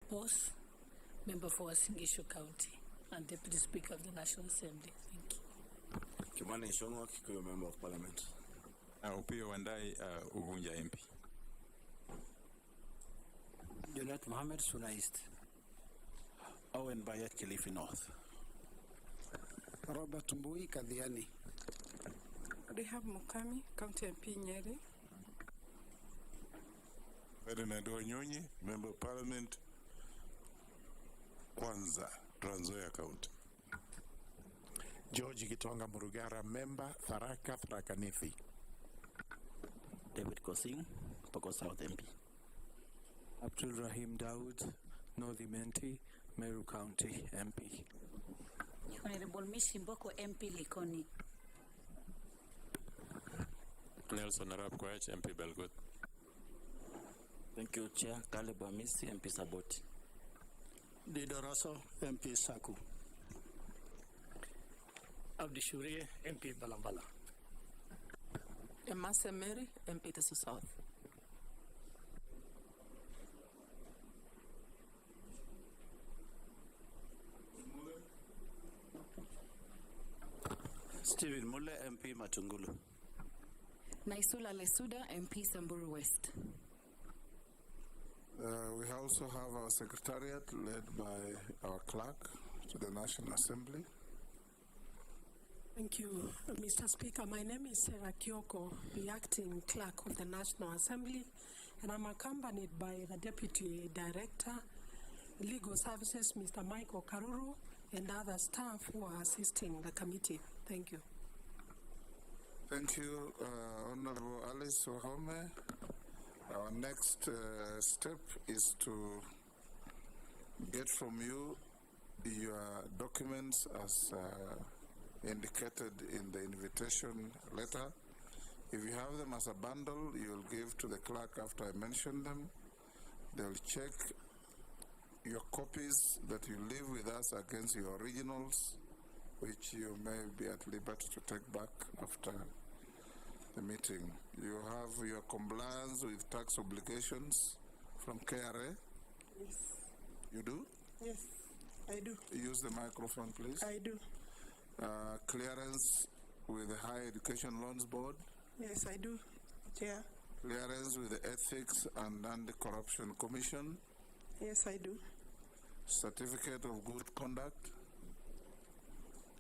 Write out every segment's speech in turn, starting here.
Boss, Member for Wasingishu County, and Deputy Speaker of the National Assembly. Thank you. Kimani Shonwa, Kikuyu Member of Parliament. Upio Wandai, Ugunja MP. Juliet Mohammed, Suna East. Owen Bayat, Kilifi North. Robert Mbui, Kadhiani. Rehab Mukami, County MP Nyeri. Ferdinand Wanyonyi, Member of Parliament, Kwanza, Trans Nzoia County. George Gitonga Murugara, Member, Tharaka Nithi. David Kosing, Poko South MP. Abdul Rahim Daoud, North Imenti, Meru County MP. Honorable Mishimboko MP Likoni. Nelson Arab Koech, MP Belgut. Thank you, Chair. Caleb Amisi, MP Saboti. Dido Rosso, MP Saku. Abdi Shurie, MP Balambala. Emase Mary, MP Teso South. Stephen Mule, MP Matungulu. Naisula Lesuda, MP Samburu West. We also have our secretariat led by our clerk to the National Assembly. Thank you, Mr. Speaker. My name is Sarah Kyoko, the acting clerk of the National Assembly, and I'm accompanied by the Deputy Director, Legal Services, Mr. Michael Karuru, and other staff who are assisting the committee. Thank you. Thank you, Honorable Alice OOME. Our next step is to get from you your documents as indicated in the invitation letter. If you have them as a bundle, you'll give to the clerk after I mention them. They'll check your copies that you leave with us against your originals, which you may be at liberty to take back after the meeting. You have your compliance with tax obligations from KRA? Yes. You do? Yes, I do. Use the microphone, please. I do. Clearance with the Higher Education Loans Board? Yes, I do, Chair. Clearance with the Ethics and Anti-Corruption Commission? Yes, I do. Certificate of Good Conduct?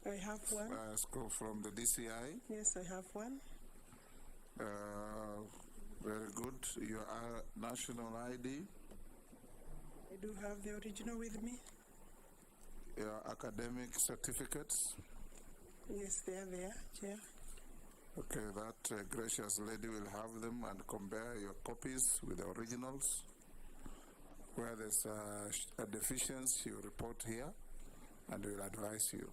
I have one. From the DCI? Yes, I have one. Very good. Your national ID? I do have the original with me. Your academic certificates? Yes, they are there, Chair. Okay, that gracious lady will have them and compare your copies with the originals. Where there's a deficiency, you report here and we'll advise you.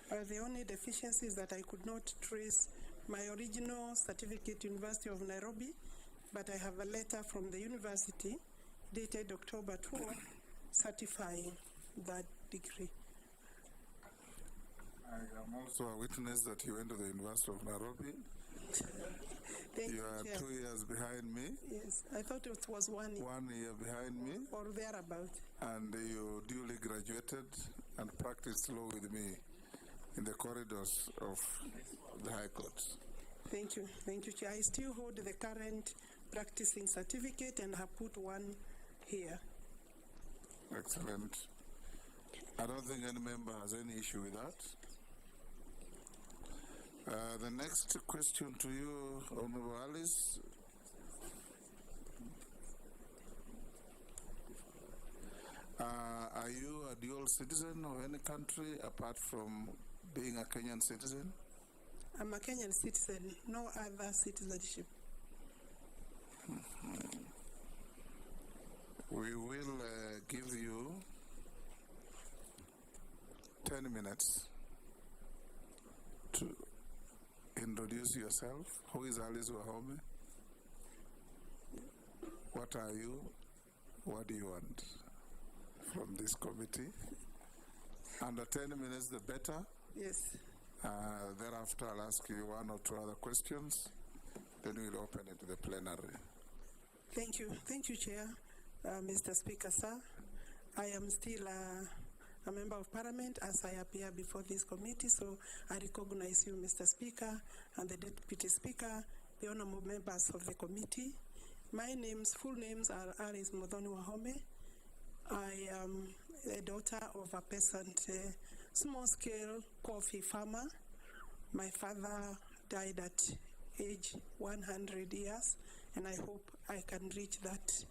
The only deficiencies that I could not trace my original certificate, University of Nairobi, but I have a letter from the university dated October 12, certifying that degree. I am also a witness that you went to the University of Nairobi. Thank you are Chair. 2 years behind me. Yes, I thought it was 1 year. 1 year behind me. Or thereabout. And you duly graduated and practiced law with me in the corridors of the High Court. Thank you, Chair. I still hold the current practicing certificate and have put one here. Excellent. I don't think any member has any issue with that. The next question to you, Honorable Alice. Are you a dual citizen of any country apart from being a Kenyan citizen? I'm a Kenyan citizen, no other citizenship. We will give you 10 minutes to introduce yourself. Who is Alice OOME? What are you? What do you want from this committee? Under 10 minutes, the better. Yes. Thereafter, I'll ask you one or two other questions. Then we'll open it to the plenary. Thank you, Chair. Mr. Speaker, sir. I am still a member of parliament as I appear before this committee, so I recognize you, Mr. Speaker, and the Deputy Speaker, the honorable members of the committee. My full names are Alice Modhoni Wahome. I am the daughter of a peasant, small-scale coffee farmer. My father died at age 100 years, and I hope I can reach that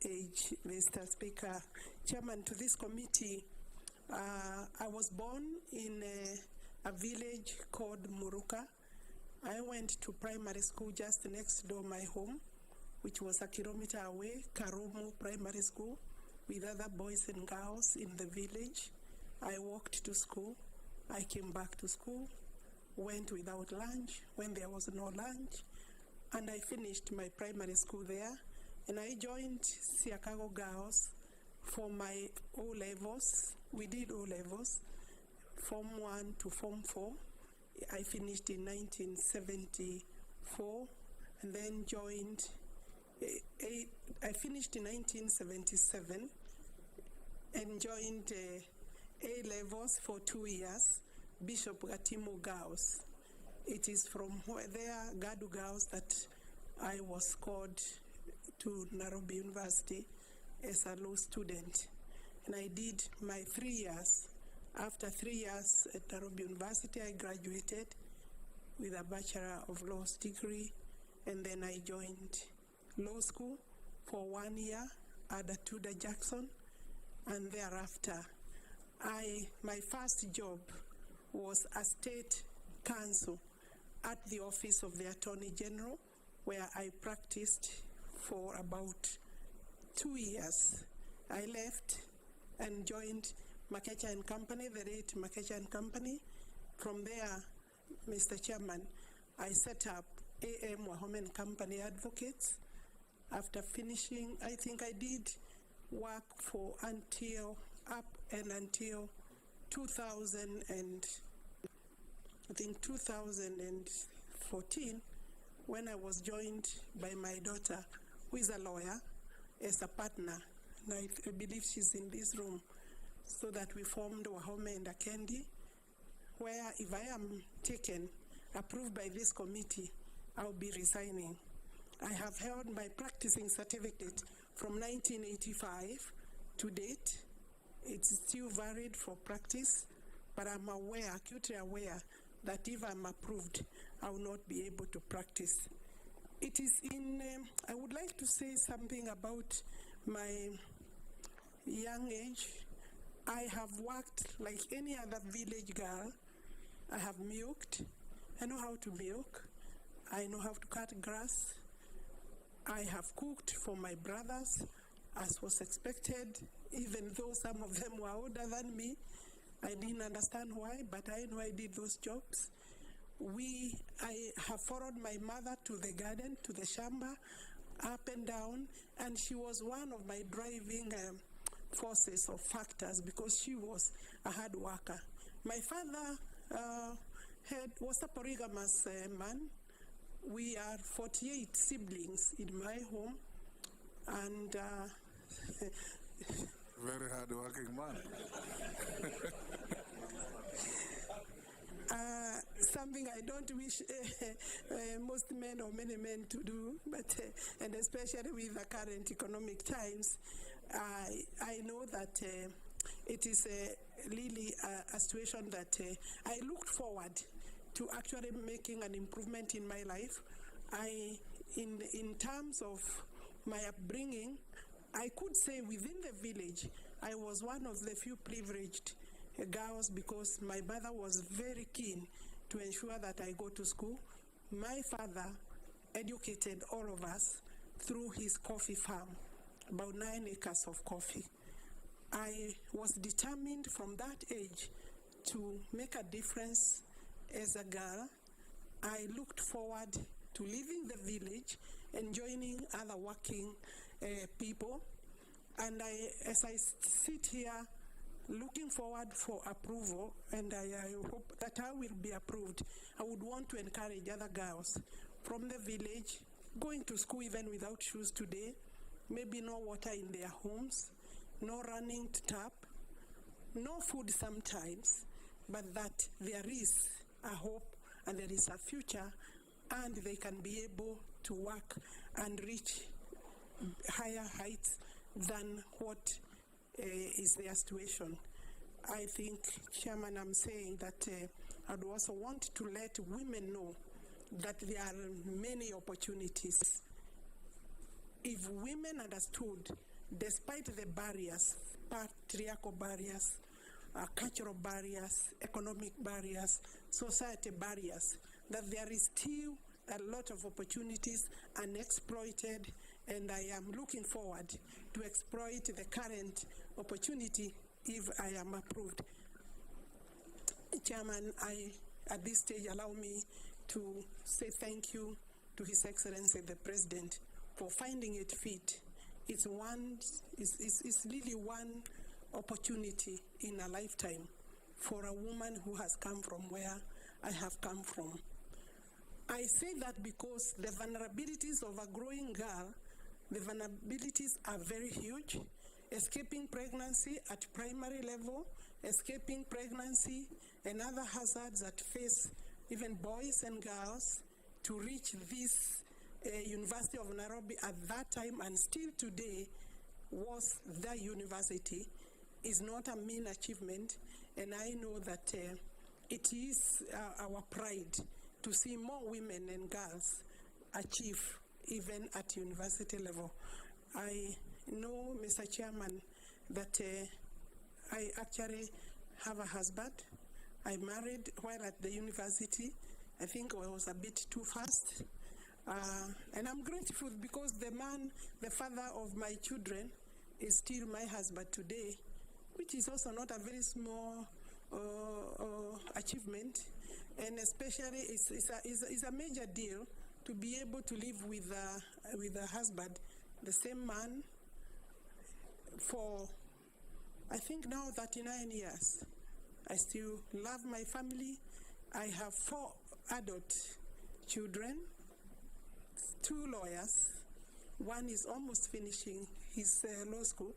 age, Mr. Speaker. Chairman to this committee, I was born in a village called Muruka. I went to primary school just next door my home, which was a kilometer away, Karumu Primary School, with other boys and girls in the village. I walked to school. I came back to school, went without lunch when there was no lunch, and I finished my primary school there. And I joined Siakago Girls for my O-levels. We did O-levels, Form 1 to Form 4. I finished in 1974, and then joined, I finished in 1977, and joined A-levels for 2 years, Bishop Gatimu Girls. It is from there, Gadu Girls, that I was called to Nairobi University as a law student. And I did my 3 years. After 3 years at Nairobi University, I graduated with a Bachelor of Laws degree, and then I joined law school for 1 year at Tudor Jackson, and thereafter, my first job was a state counsel at the office of the Attorney General, where I practiced for about 2 years. I left and joined Makecha and Company, the late Makecha and Company. From there, Mr. Chairman, I set up AM Wahome and Company Advocates. After finishing, I think I did work for until 2014, when I was joined by my daughter, who is a lawyer, as a partner. And I believe she's in this room, so that we formed Wahome and Akendi, where if I am approved by this committee, I'll be resigning. I have held my practicing certificate from 1985 to date. It's still valid for practice, but I'm acutely aware that if I'm approved, I will not be able to practice. It is I would like to say something about my young age. I have worked like any other village girl. I have milked. I know how to milk. I know how to cut grass. I have cooked for my brothers, as was expected, even though some of them were older than me. I didn't understand why, but I know I did those jobs. I have followed my mother to the garden, to the shamba, up and down, and she was one of my driving forces or factors, because she was a hard worker. My father was a polygamous man. We are 48 siblings in my home, and very hard-working man. Something I don't wish most men or many men to do, but and especially with the current economic times, I know that it is really a situation that I looked forward to actually making an improvement in my life. In terms of my upbringing, I could say within the village, I was one of the few privileged girls, because my mother was very keen to ensure that I go to school. My father educated all of us through his coffee farm, about 9 acres of coffee. I was determined from that age to make a difference as a girl. I looked forward to leaving the village and joining other working people. And as I sit here looking forward for approval, and I hope that I will be approved, I would want to encourage other girls from the village going to school even without shoes today, maybe no water in their homes, no running tap, no food sometimes, but that there is a hope and there is a future, and they can be able to work and reach higher heights than what is their situation. I think, Chairman, I'm saying that I'd also want to let women know that there are many opportunities. If women understood, despite the barriers, patriarchal barriers, cultural barriers, economic barriers, society barriers, that there is still a lot of opportunities unexploited, and I am looking forward to exploit the current opportunity if I am approved. Chairman, at this stage, allow me to say thank you to His Excellency the President for finding it fit. It's really one opportunity in a lifetime for a woman who has come from where I have come from. I say that because the vulnerabilities of a growing girl, the vulnerabilities are very huge. Escaping pregnancy at primary level, escaping pregnancy and other hazards that face even boys and girls to reach this University of Nairobi at that time and still today was the university is not a mean achievement, and I know that it is our pride to see more women and girls achieve even at university level. I know, Mr. Chairman, that I actually have a husband. I married while at the university. I think I was a bit too fast. And I'm grateful because the man, the father of my children, is still my husband today, which is also not a very small achievement. And especially it's a major deal to be able to live with a husband, the same man, for I think now 39 years. I still love my family. I have 4 adult children, 2 lawyers. One is almost finishing his law school.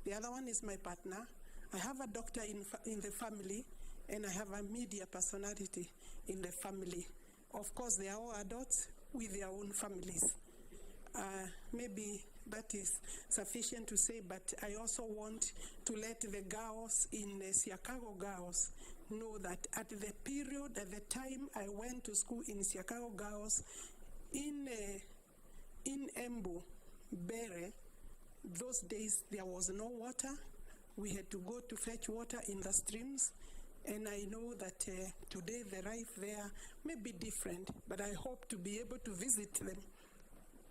The other one is my partner. I have a doctor in the family, and I have a media personality in the family. Of course, they are all adults with their own families. Maybe that is sufficient to say, but I also want to let the girls in Chicago girls know that at the period, at the time I went to school in Chicago girls, in Embu, Bere, those days there was no water. We had to go to fetch water in the streams. And I know that today the life there may be different, but I hope to be able to visit them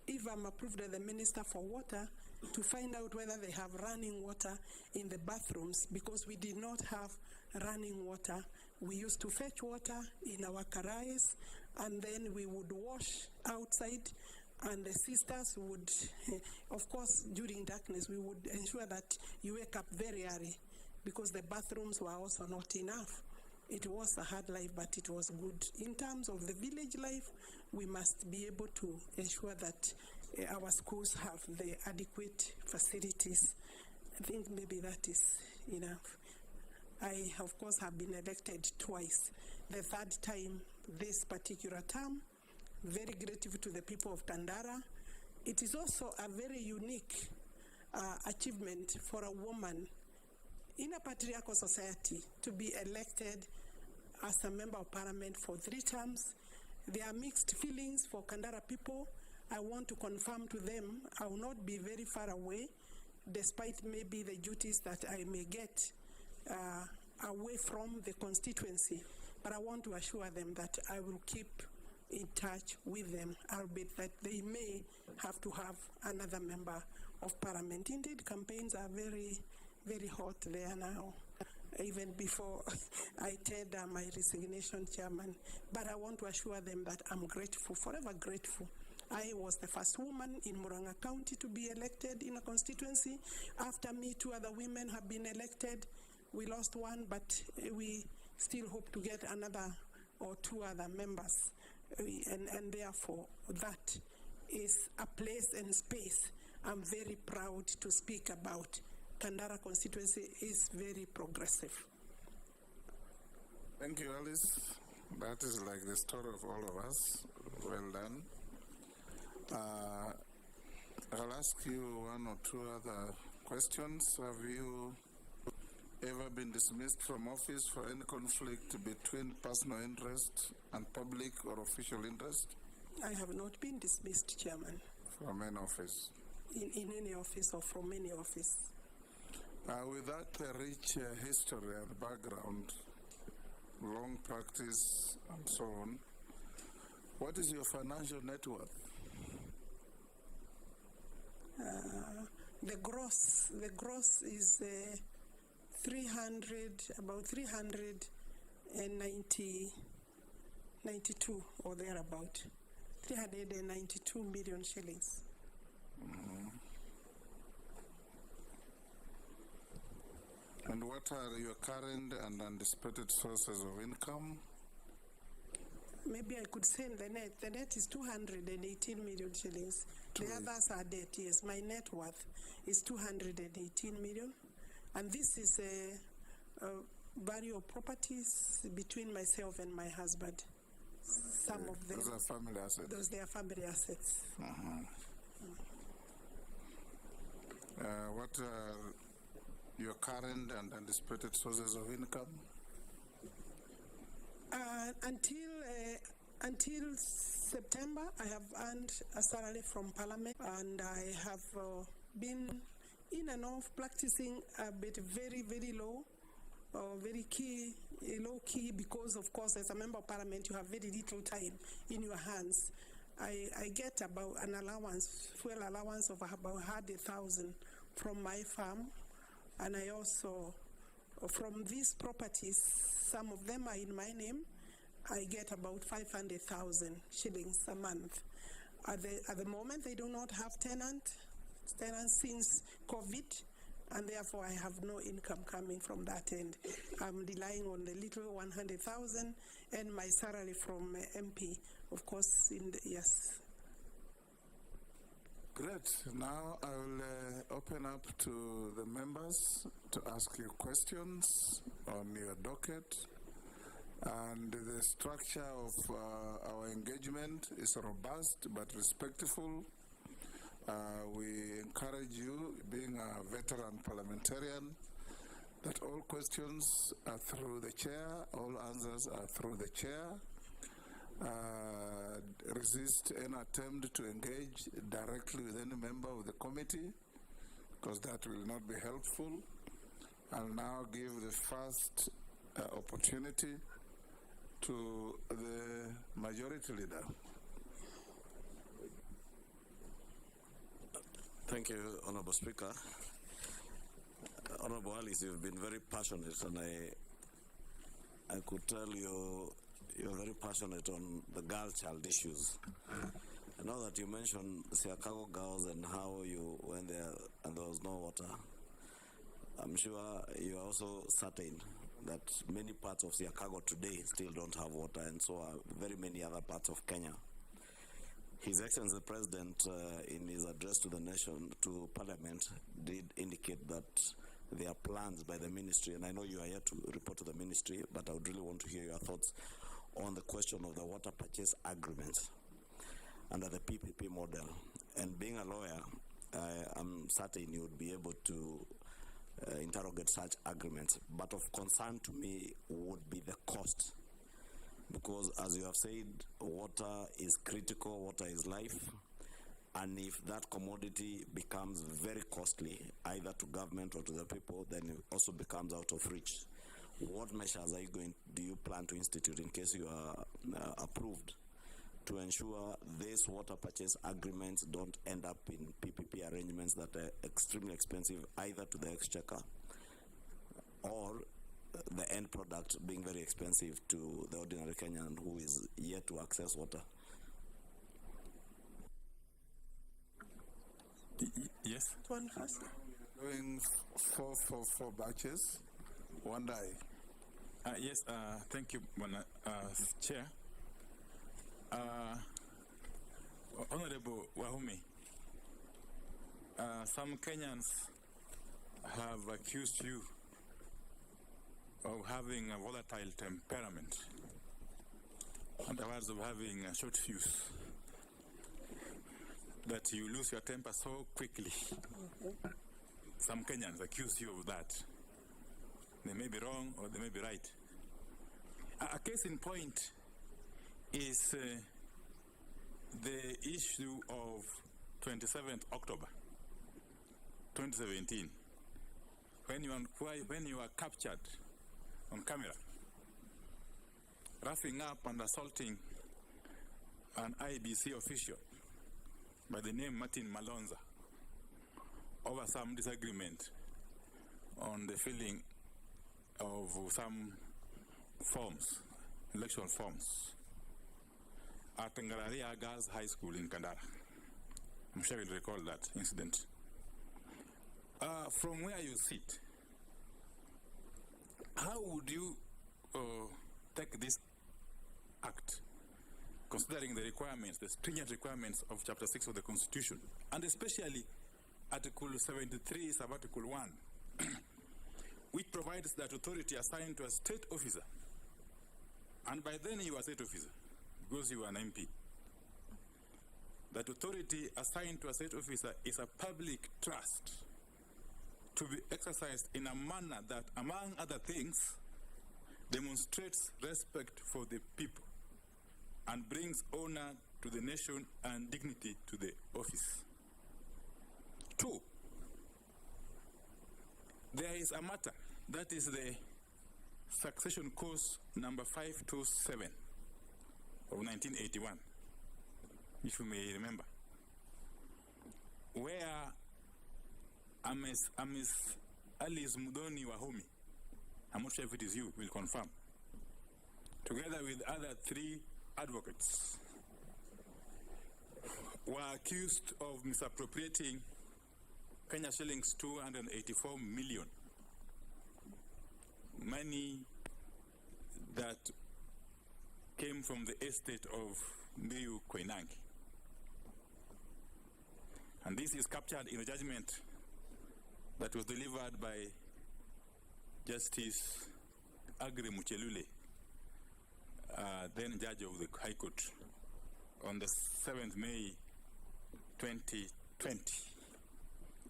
if I'm approved as the Minister for Water, to find out whether they have running water in the bathrooms, because we did not have running water. We used to fetch water in our karais, and then we would wash outside, and the sisters would, of course, during darkness, we would ensure that you wake up very early, because the bathrooms were also not enough. It was a hard life, but it was good. In terms of the village life, we must be able to ensure that our schools have the adequate facilities. I think maybe that is enough. I, of course, have been elected twice. The 3rd time this particular term. Very grateful to the people of Tandara. It is also a very unique achievement for a woman in a patriarchal society to be elected as a member of parliament for 3 terms. There are mixed feelings for Kandara people. I want to confirm to them I will not be very far away, despite maybe the duties that I may get away from the constituency. But I want to assure them that I will keep in touch with them, albeit that they may have to have another member of parliament. Indeed, campaigns are very, very hot there now, even before I tender my resignation, Chairman. But I want to assure them that I'm grateful, forever grateful. I was the first woman in Murang'a County to be elected in a constituency. After me, 2 other women have been elected. We lost one, but we still hope to get another or 2 other members. And therefore, that is a place and space I'm very proud to speak about. Makandara constituency is very progressive. Thank you, Alice. That is like the story of all of us. Well done. I'll ask you one or two other questions. Have you ever been dismissed from office for any conflict between personal interest and public or official interest? I have not been dismissed, Chairman. From any office? In any office or from any office. With that rich history and background, long practice and so on, what is your financial net worth? The gross is about 392 or thereabout. 392 million shillings. And what are your current and anticipated sources of income? Maybe I could say the net. The net is 218 million shillings. The others are debt, yes. My net worth is 218 million. And this is a value of properties between myself and my husband. Some of them. Those are family assets? Those they are family assets. What are your current and anticipated sources of income? Until September, I have earned a salary from Parliament, and I have been in and off practicing a bit very, very low, low key, because of course as a member of Parliament you have very little time in your hands. I get about an allowance, fuel allowance of about 100,000 from my farm, and I also, from these properties, some of them are in my name, I get about 500,000 shillings a month. At the moment, they do not have tenants since COVID, and therefore I have no income coming from that end. I'm relying on the little 100,000 and my salary from MP, of course, yes. Great. Now I will open up to the members to ask you questions on your docket. And the structure of our engagement is robust but respectful. We encourage you, being a veteran parliamentarian, that all questions are through the chair, all answers are through the chair. Resist any attempt to engage directly with any member of the committee, because that will not be helpful. I'll now give the first opportunity to the majority leader. Thank you, Honorable Speaker. Honorable Alice, you've been very passionate, and I could tell you're very passionate on the girl child issues. I know that you mentioned Siakago girls and how you went there and there was no water. I'm sure you are also certain that many parts of Siakago today still don't have water, and so are very many other parts of Kenya. His Excellency the President, in his address to the nation, to Parliament, did indicate that there are plans by the ministry, and I know you are here to report to the ministry, but I would really want to hear your thoughts on the question of the water purchase agreement under the PPP model. And being a lawyer, I'm certain you would be able to interrogate such agreements. But of concern to me would be the cost. Because as you have said, water is critical, water is life. And if that commodity becomes very costly, either to government or to the people, then it also becomes out of reach. What measures do you plan to institute in case you are approved to ensure these water purchase agreements don't end up in PPP arrangements that are extremely expensive, either to the exchequer or the end product being very expensive to the ordinary Kenyan who is yet to access water? Yes. One first. Doing four batches, one day. Yes, thank you, Chair. Honorable Wahome, some Kenyans have accused you of having a volatile temperament. In other words, of having a short fuse. That you lose your temper so quickly. Some Kenyans accuse you of that. They may be wrong or they may be right. A case in point is the issue of 27th October 2017, when you were captured on camera, roughing up and assaulting an IBC official by the name Martin Malonza over some disagreement on the filling of some forms, election forms, at Ngararia Girls High School in Kandara. I'm sure you'll recall that incident. From where you sit, how would you take this act, considering the requirements, the stringent requirements of Chapter 6 of the Constitution, and especially Article 73, Sub-Article 1, which provides that authority assigned to a state officer, and by then you are a state officer, because you are an MP. That authority assigned to a state officer is a public trust to be exercised in a manner that, among other things, demonstrates respect for the people and brings honor to the nation and dignity to the office. 2, there is a matter, that is the succession course number 527 of 1981, if you may remember, where Ms. Alice Mudoni Wahome, I'm not sure if it is you, will confirm, together with other 3 advocates, were accused of misappropriating Kenya shillings 284 million, money that came from the estate of Mbiu Koinange. And this is captured in a judgment that was delivered by Justice Agri Muchelule, then judge of the High Court, on the 7th May 2020.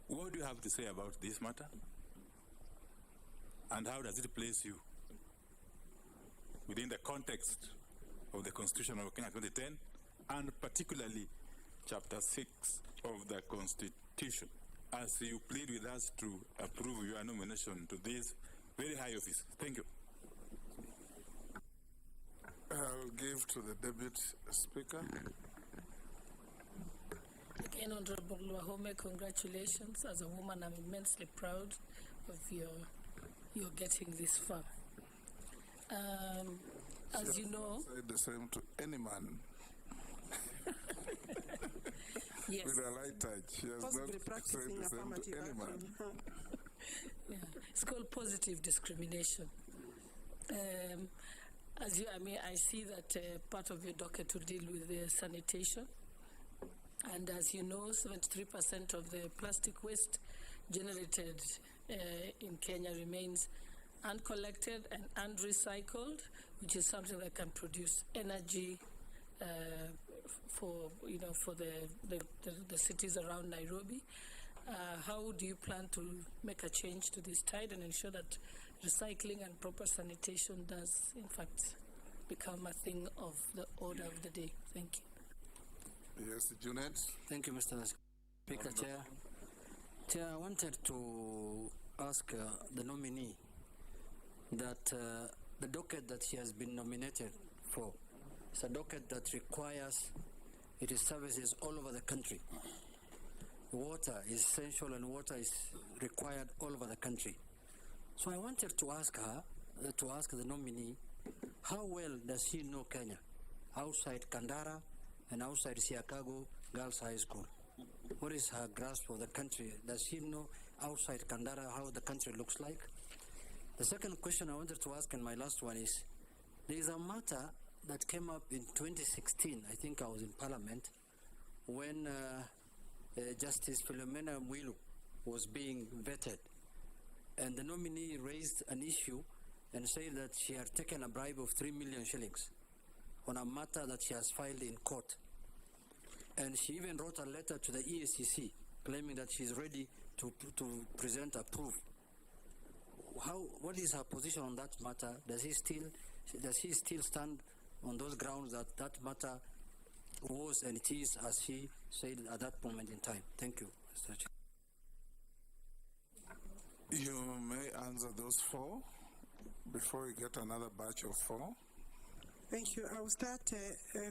What do you have to say about this matter? And how does it place you within the context of the Constitution of Kenya 2010, and particularly Chapter 6 of the Constitution, as you plead with us to approve your nomination to this very high office? Thank you. I'll give to the Deputy Speaker. Again, Honorable Wahome, congratulations. As a woman, I'm immensely proud of your getting this far. As you know, say the same to any man. Yes. With a light touch. She has not said the same to any man. Yeah. It's called positive discrimination. As you, I see that part of your docket will deal with the sanitation. And as you know, 73% of the plastic waste generated in Kenya remains uncollected and unrecycled, which is something that can produce energy for the cities around Nairobi. How do you plan to make a change to this tide and ensure that recycling and proper sanitation does, in fact, become a thing of the order of the day? Thank you. Yes, Junet. Thank you, Mr. Speaker. Chair, I wanted to ask the nominee that the docket that she has been nominated for is a docket that requires it is services all over the country. Water is essential and water is required all over the country. So I wanted to ask her, to ask the nominee, how well does she know Kenya outside Kandara and outside Siakago Girls High School? What is her grasp of the country? Does she know outside Kandara how the country looks like? The second question I wanted to ask, and my last one, is there is a matter that came up in 2016, I think I was in Parliament, when Justice Philomena Mwilu was being vetted and the nominee raised an issue and said that she had taken a bribe of 3 million shillings on a matter that she has filed in court. And she even wrote a letter to the EACC claiming that she's ready to present a proof. What is her position on that matter? Does she still stand on those grounds that that matter was and it is as she said at that moment in time? Thank you, Mr. Chair. You may answer those four before we get another batch of four. Thank you. I will start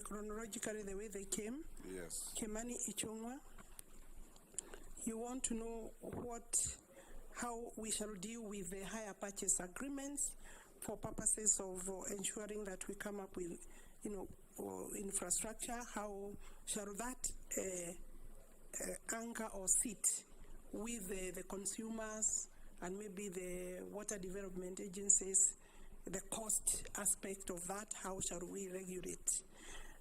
chronologically the way they came. Yes. Kimani Ichung'wa, you want to know how we shall deal with the hire purchase agreements for purposes of ensuring that we come up with, infrastructure. How shall that anchor or sit with the consumers and maybe the water development agencies, the cost aspect of that, how shall we regulate?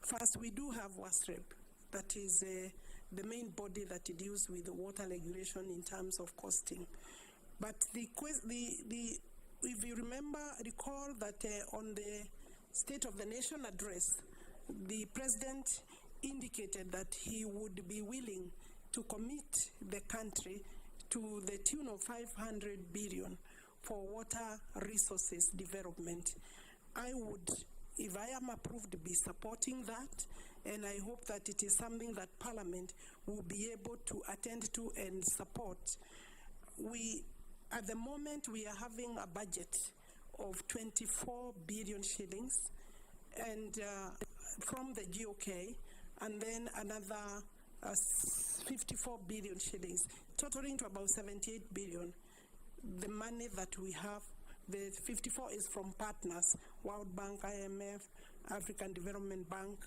First, we do have WASREB, that is the main body that deals with the water regulation in terms of costing. But if you recall that on the State of the Nation address, the President indicated that he would be willing to commit the country to the tune of 500 billion for water resources development. I would, if I am approved, be supporting that, and I hope that it is something that Parliament will be able to attend to and support. At the moment, we are having a budget of 24 billion shillings, and from the GOK, and then another 54 billion shillings, totaling to about 78 billion. The money that we have, the 54 is from partners, World Bank, IMF, African Development Bank.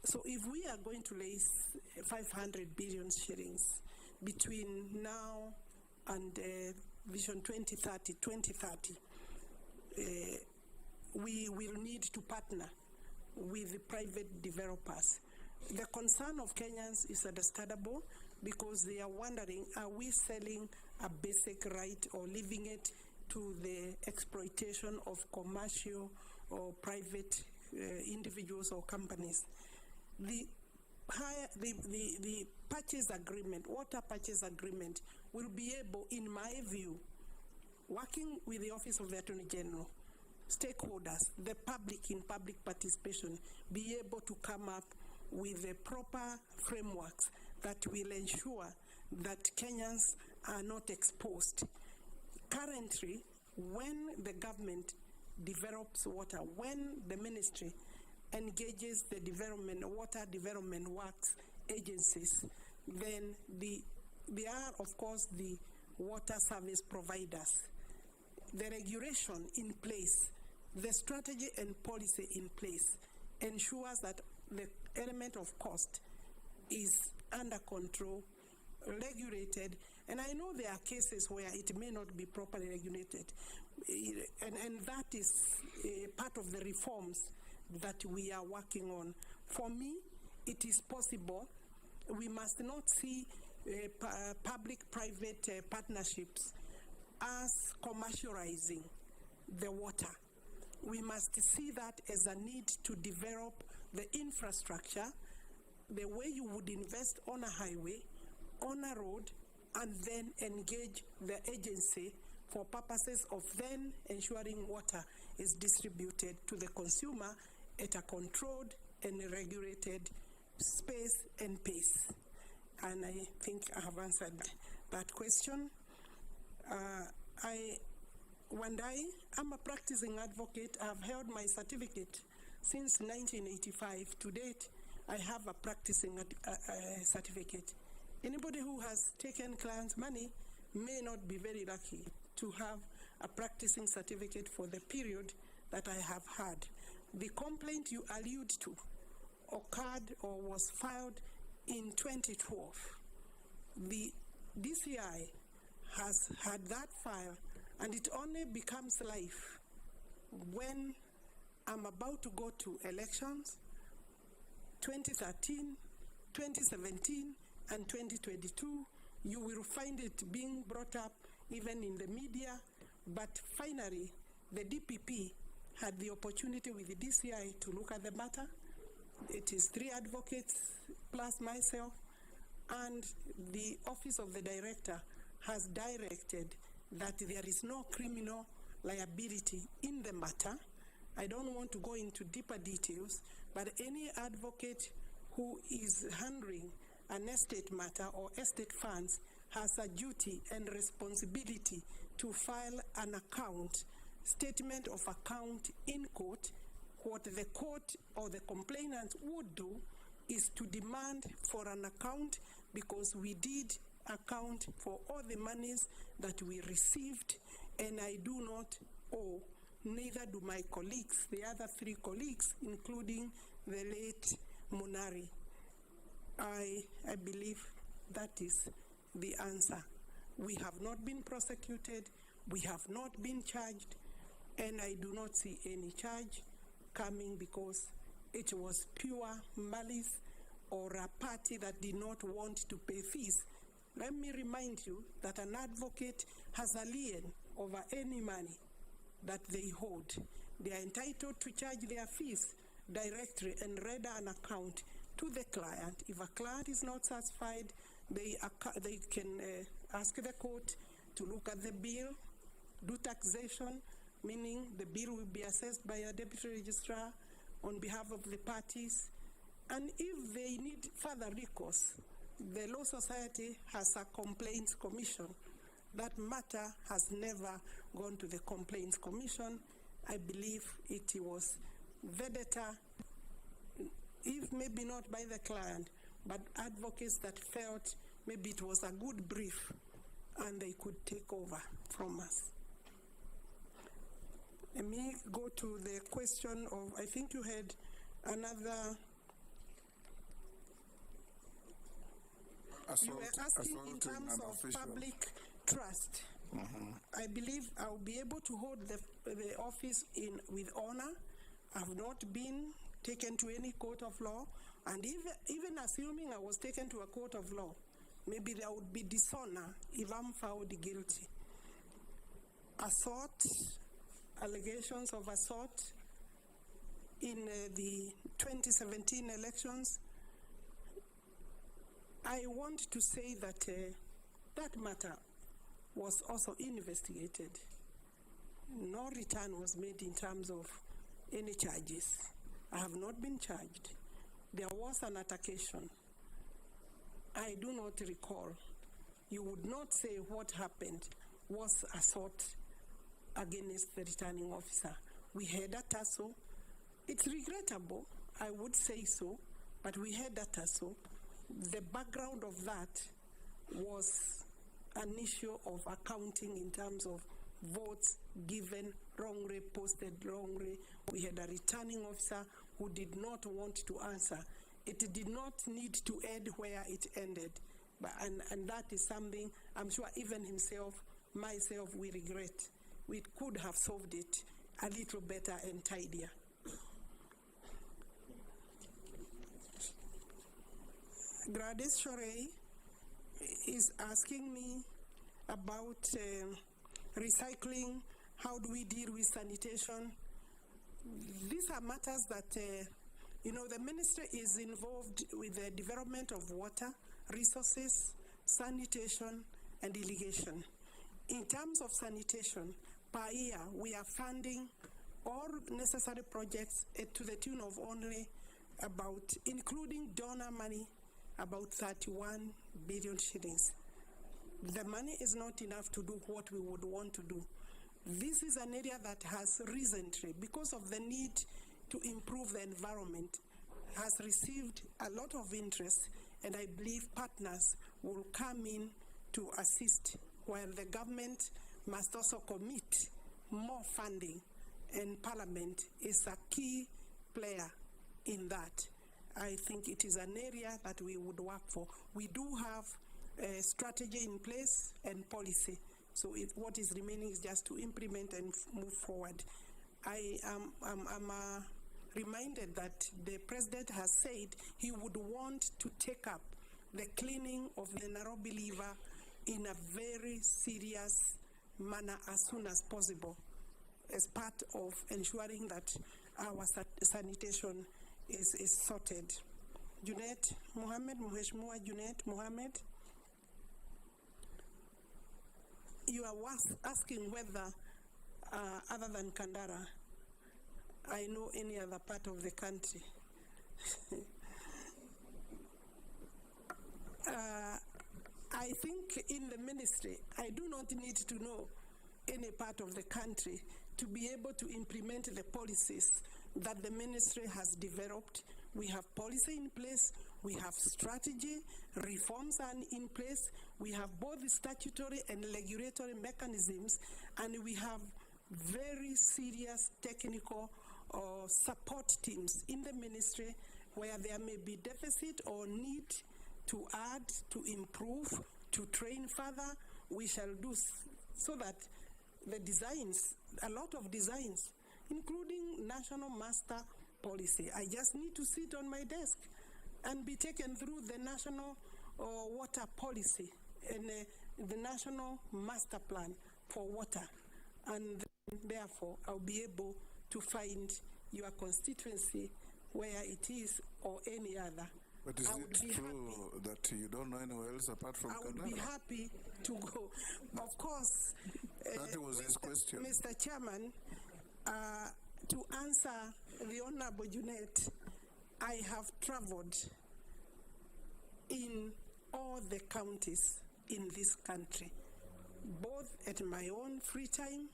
So if we are going to raise 500 billion shillings between now and Vision 2030, we will need to partner with the private developers. The concern of Kenyans is understandable because they are wondering, are we selling a basic right or leaving it to the exploitation of commercial or private individuals or companies? The purchase agreement, water purchase agreement, will be able, in my view, working with the Office of the Attorney General, stakeholders, the public in public participation, be able to come up with the proper frameworks that will ensure that Kenyans are not exposed. Currently, when the government develops water, when the ministry engages the water development works agencies, then they are, of course, the water service providers. The regulation in place, the strategy and policy in place ensures that the element of cost is under control, regulated, and I know there are cases where it may not be properly regulated, and that is part of the reforms that we are working on. For me, it is possible. We must not see public-private partnerships as commercializing the water. We must see that as a need to develop the infrastructure, the way you would invest on a highway, on a road, and then engage the agency for purposes of then ensuring water is distributed to the consumer at a controlled and regulated space and pace. And I think I have answered that question. I'm a practicing advocate. I've held my certificate since 1985. To date, I have a practicing certificate. Anybody who has taken clients' money may not be very lucky to have a practicing certificate for the period that I have had. The complaint you allude to occurred or was filed in 2012. The DCI has had that file, and it only becomes live when I'm about to go to elections, 2013, 2017, and 2022. You will find it being brought up even in the media. But finally, the DPP had the opportunity with the DCI to look at the matter. It is 3 advocates plus myself, and the office of the director has directed that there is no criminal liability in the matter. I don't want to go into deeper details, but any advocate who is handling an estate matter or estate funds has a duty and responsibility to file an statement of account in court. What the court or the complainant would do is to demand for an account, because we did account for all the monies that we received, and I do not owe, neither do my colleagues, the other 3 colleagues, including the late Munari. I believe that is the answer. We have not been prosecuted, we have not been charged, and I do not see any charge coming because it was pure malice or a party that did not want to pay fees. Let me remind you that an advocate has a lien over any money that they hold. They are entitled to charge their fees directly and render an account to the client. If a client is not satisfied, they can ask the court to look at the bill, do taxation, meaning the bill will be assessed by a deputy registrar on behalf of the parties. And if they need further recourse, the Law Society has a complaints commission. That matter has never gone to the complaints commission. I believe it was vendetta, if maybe not by the client, but advocates that felt maybe it was a good brief and they could take over from us. Let me go to the question of, I think you had another. You were asking in terms of public trust. I believe I'll be able to hold the office with honor. I've not been taken to any court of law, and even assuming I was taken to a court of law, maybe there would be dishonor if I'm found guilty. Assault, allegations of assault in the 2017 elections, I want to say that that matter was also investigated. No return was made in terms of any charges. I have not been charged. There was an altercation. I do not recall. You would not say what happened was assault against the returning officer. We had a tussle. It's regrettable, I would say so, but we had a tussle. The background of that was an issue of accounting in terms of votes given wrongly, posted wrongly. We had a returning officer who did not want to answer. It did not need to end where it ended. And that is something I'm sure even myself, we regret. We could have solved it a little better and tidier. Gladys Shorey is asking me about recycling. How do we deal with sanitation? These are matters that, the ministry is involved with the development of water, resources, sanitation, and irrigation. In terms of sanitation, per year, we are funding all necessary projects to the tune of only about, including donor money, about 31 billion shillings. The money is not enough to do what we would want to do. This is an area that has recently, because of the need to improve the environment, has received a lot of interest, and I believe partners will come in to assist, while the government must also commit more funding, and Parliament is a key player in that. I think it is an area that we would work for. We do have a strategy in place and policy. So what is remaining is just to implement and move forward. I am reminded that the president has said he would want to take up the cleaning of the Nairobi River in a very serious manner as soon as possible as part of ensuring that our sanitation is sorted. Junet Mohammed, Mheshimiwa Junet Mohammed, you are asking whether, other than Kandara, I know any other part of the country. I think in the ministry, I do not need to know any part of the country to be able to implement the policies that the ministry has developed. We have policy in place, we have strategy, reforms are in place, we have both statutory and regulatory mechanisms, and we have very serious technical support teams in the ministry where there may be deficit or need to add, to improve, to train further. We shall do so that the designs, a lot of designs, including national master policy. I just need to sit on my desk and be taken through the national water policy and the national master plan for water. And therefore, I'll be able to find your constituency where it is or any other. But is it true that you don't know anywhere else apart from Kandara? I would be happy to go. Of course. That was his question. Mr. Chairman, to answer the Honorable Junet, I have traveled in all the counties in this country, both at my own free time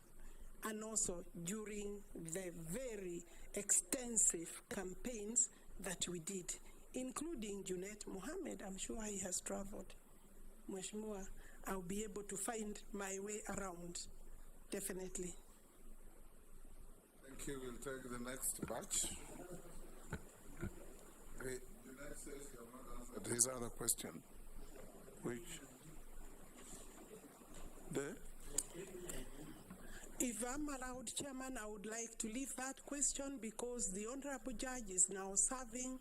and also during the very extensive campaigns that we did, including Junet Mohammed. I'm sure he has traveled. Mheshimiwa, I'll be able to find my way around, definitely. Thank you. We'll take the next batch. Junet says you have not answered his other question. Which? There? If I'm allowed, Chairman, I would like to leave that question because the Honorable Judge is now serving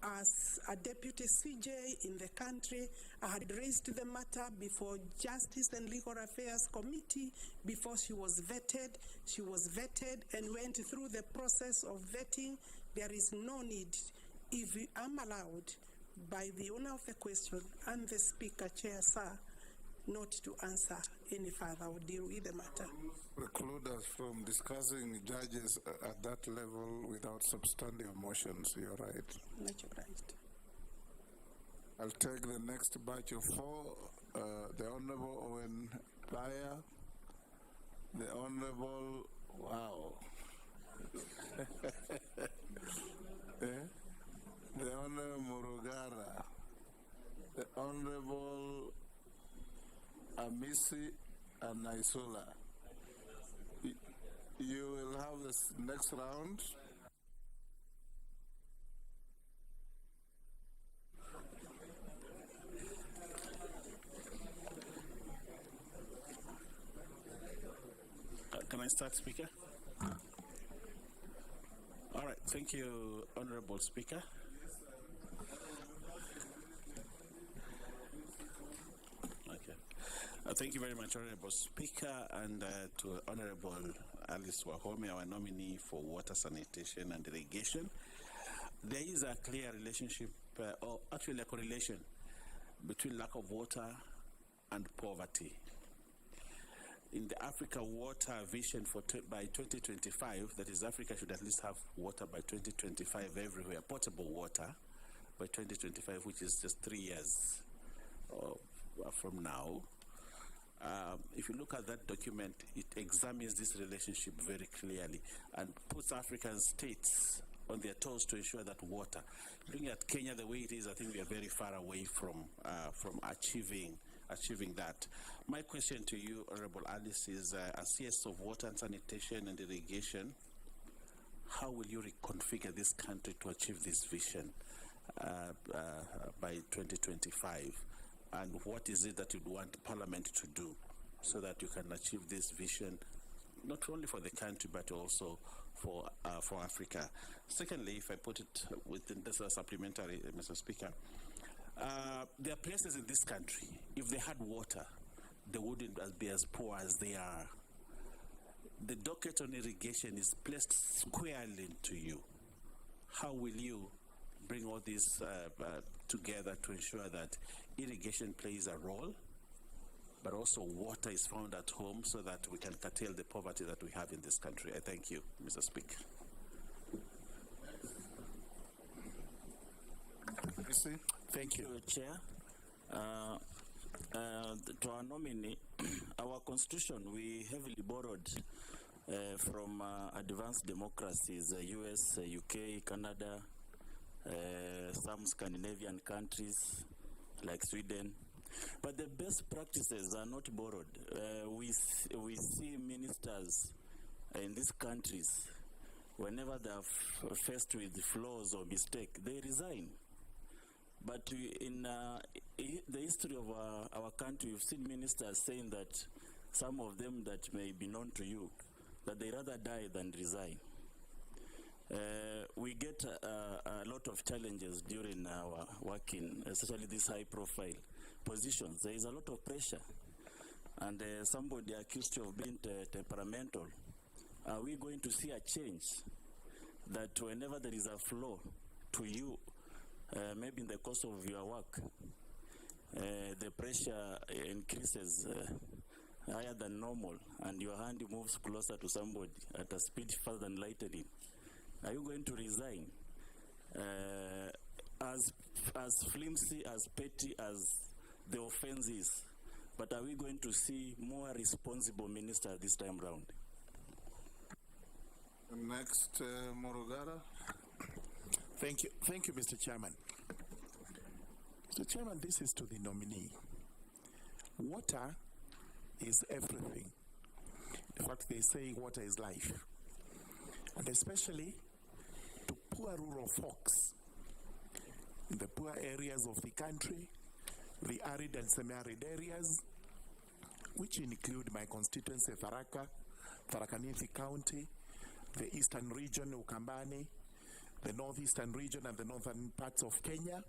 as a deputy CJ in the country. I had raised the matter before Justice and Legal Affairs Committee before she was vetted. She was vetted and went through the process of vetting. There is no need, if I'm allowed, by the owner of the question and the Speaker, Chair, sir, not to answer any further. I will deal with the matter. Preclude us from discussing judges at that level without substantive motions. You're right. Naturalized. I'll take the next batch of 4. The Honorable Owen Baya, the Honorable, wow. The Honorable Murugara, the Honorable Amisi and Naisula. You will have this next round. Can I start, Speaker? All right, thank you, Honorable Speaker. Thank you very much, Honorable Speaker, and to Honorable Alice Wahome, our nominee for water, sanitation, and irrigation. There is a clear relationship, or actually a correlation, between lack of water and poverty. In the Africa Water Vision by 2025, that is, Africa should at least have water by 2025 everywhere, potable water by 2025, which is just 3 years from now. If you look at that document, it examines this relationship very clearly and puts African states on their toes to ensure that water. Looking at Kenya the way it is, I think we are very far away from achieving that. My question to you, Honorable Alice, is as CS of Water and Sanitation and Irrigation, how will you reconfigure this country to achieve this vision by 2025? And what is it that you'd want Parliament to do so that you can achieve this vision, not only for the country, but also for Africa? Secondly, if I put it within this supplementary, Mr. Speaker, there are places in this country, if they had water, they wouldn't be as poor as they are. The docket on irrigation is placed squarely to you. How will you bring all this together to ensure that irrigation plays a role, but also water is found at home so that we can curtail the poverty that we have in this country? I thank you, Mr. Speaker. Thank you, Chair. To our nominee, our constitution, we heavily borrowed from advanced democracies, US, UK, Canada, some Scandinavian countries like Sweden. But the best practices are not borrowed. We see ministers in these countries, whenever they are faced with flaws or mistake, they resign. But in the history of our country, we've seen ministers saying that some of them that may be known to you, that they rather die than resign. We get a lot of challenges during our working, especially these high-profile positions. There is a lot of pressure, and somebody accused you of being temperamental. Are we going to see a change that whenever there is a flaw to you, maybe in the course of your work, the pressure increases higher than normal, and your hand moves closer to somebody at a speed faster than lightning? Are you going to resign? As flimsy, as petty as the offense is, but are we going to see more responsible ministers this time round? Next, Morugara. Thank you, Mr. Chairman. Mr. Chairman, this is to the nominee. Water is everything. In fact, they say water is life. And especially to poor rural folks in the poor areas of the country, the arid and semi-arid areas, which include my constituency, Tharaka Nithi County, the eastern region, Ukambani, the northeastern region and the northern parts of Kenya.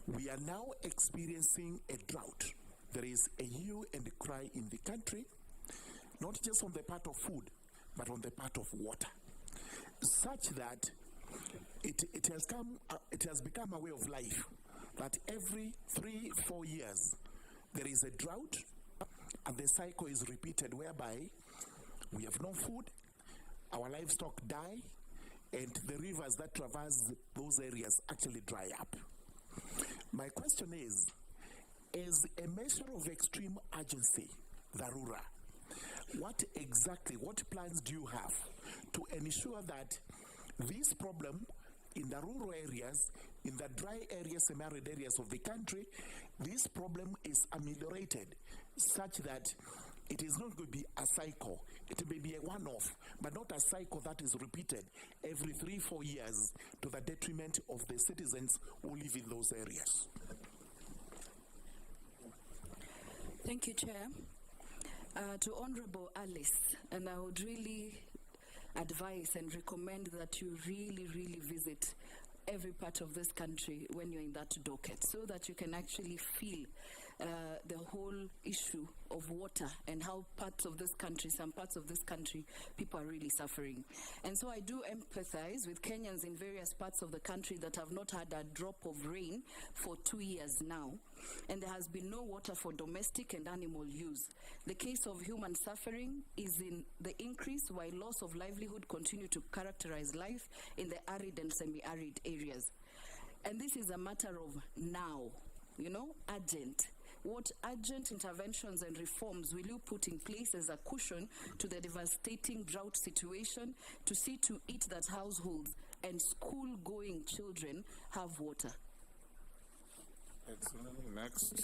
We are now experiencing a drought. There is a hue and a cry in the country, not just on the part of food, but on the part of water, such that it has become a way of life that every 3-4 years there is a drought, and the cycle is repeated whereby we have no food, our livestock die, and the rivers that traverse those areas actually dry up. My question is, as a measure of extreme urgency, dharura, what plans do you have to ensure that this problem in the rural areas, in the dry areas, semi-arid areas of the country, this problem is ameliorated such that it is not going to be a cycle. It may be a one-off, but not a cycle that is repeated every 3-4 years to the detriment of the citizens who live in those areas. Thank you, Chair. To Honorable Alice, and I would really advise and recommend that you really visit every part of this country when you're in that docket, so that you can actually feel the whole issue of water and how some parts of this country, people are really suffering. And so I do empathize with Kenyans in various parts of the country that have not had a drop of rain for 2 years now, and there has been no water for domestic and animal use. The case of human suffering is in the increase, while loss of livelihood continue to characterize life in the arid and semi-arid areas. And this is a matter of now, urgent. What urgent interventions and reforms will you put in place as a cushion to the devastating drought situation to see to it that households and school-going children have water? Excellent. Next.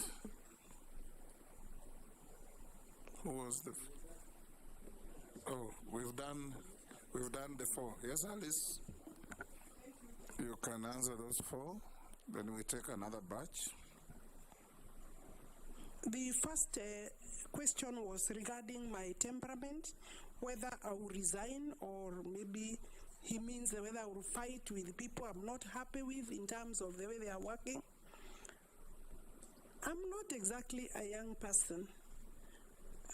Who was the? Oh, we've done the 4. Yes, Alice. You can answer those 4. Then we take another batch. The first question was regarding my temperament, whether I will resign, or maybe he means whether I will fight with people I'm not happy with in terms of the way they are working. I'm not exactly a young person,